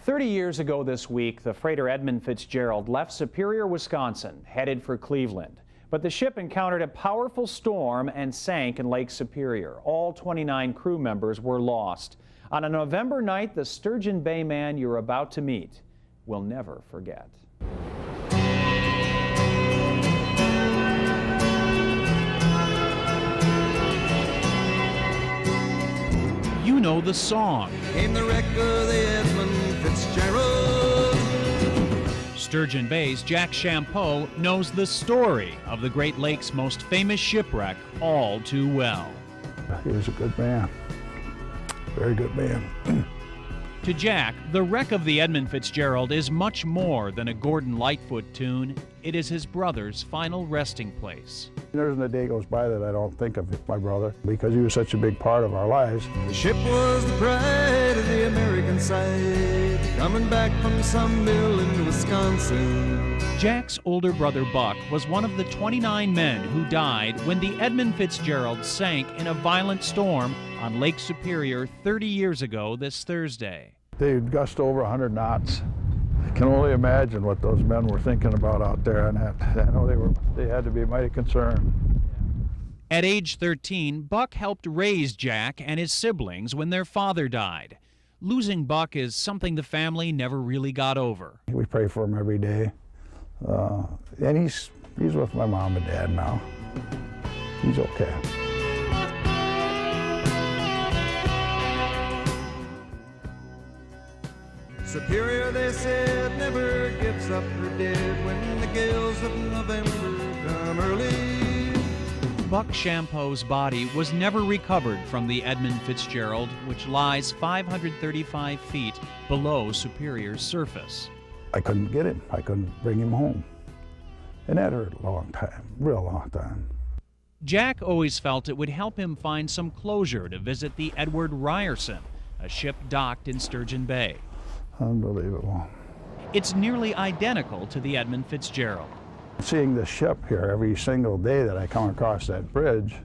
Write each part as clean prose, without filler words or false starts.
30 years ago this week, the freighter Edmund Fitzgerald left Superior, Wisconsin, headed for Cleveland. But the ship encountered a powerful storm and sank in Lake Superior. All 29 crew members were lost. On a November night, the Sturgeon Bay man you're about to meet will never forget. You know the song. Came the wreck of the Edmund Fitzgerald. Sturgeon Bay's Jack Champeau knows the story of the Great Lakes' most famous shipwreck all too well. He was a good man, very good man. To Jack, the wreck of the Edmund Fitzgerald is much more than a Gordon Lightfoot tune. It is his brother's final resting place. There isn't a day goes by that I don't think of my brother, because he was such a big part of our lives. The ship was the pride of the American side, coming back from some mill in Wisconsin. Jack's older brother Buck was one of the 29 men who died when the Edmund Fitzgerald sank in a violent storm on Lake Superior 30 years ago this Thursday. They gusted over 100 knots. I can only imagine what those men were thinking about out there, and I know they had to be mighty concerned. At age 13, Buck helped raise Jack and his siblings when their father died. Losing Buck is something the family never really got over. We pray for him every day, and he's with my mom and dad now. He's okay. Superior, they said, never gives up her dead when the gales of November come early. Buck Champeau's body was never recovered from the Edmund Fitzgerald, which lies 535 feet below Superior's surface. I couldn't get him. I couldn't bring him home. And that hurt a long time, real long time. Jack always felt it would help him find some closure to visit the Edward Ryerson, a ship docked in Sturgeon Bay. Unbelievable. It's nearly identical to the Edmund Fitzgerald. Seeing this ship here every single day that I come across that bridge,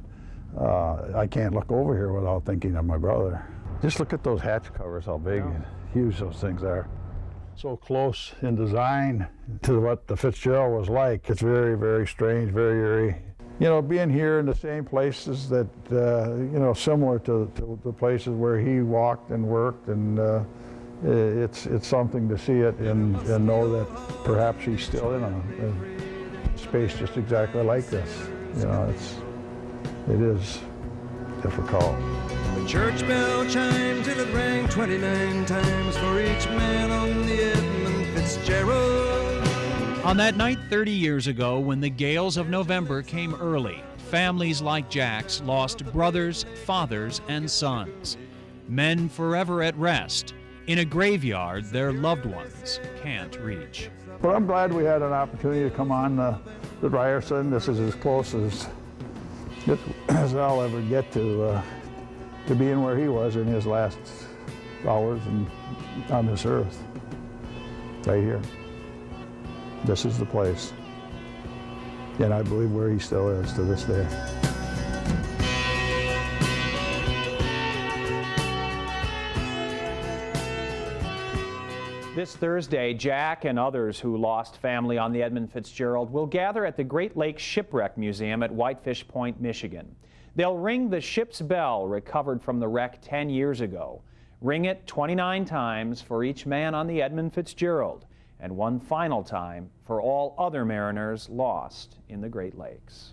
I can't look over here without thinking of my brother. Just look at those hatch covers, how big and huge those things are. So close in design to what the Fitzgerald was like. It's very, very strange, very eerie. You know, being here in the same places that, you know, similar to the places where he walked and worked, and it's something to see it and know that perhaps he's still in a space just exactly like this. You know, it is difficult. The church bell chimed till it rang 29 times for each man on the Edmund Fitzgerald. On that night 30 years ago, when the gales of November came early, families like Jack's lost brothers, fathers, and sons. Men forever at rest in a graveyard their loved ones can't reach. But I'm glad we had an opportunity to come on the Ryerson. This is as close as I'll ever get to being where he was in his last hours on this earth, right here. This is the place, and I believe where he still is to this day. This Thursday, Jack and others who lost family on the Edmund Fitzgerald will gather at the Great Lakes Shipwreck Museum at Whitefish Point, Michigan. They'll ring the ship's bell recovered from the wreck 10 years ago. Ring it 29 times for each man on the Edmund Fitzgerald, and one final time for all other mariners lost in the Great Lakes.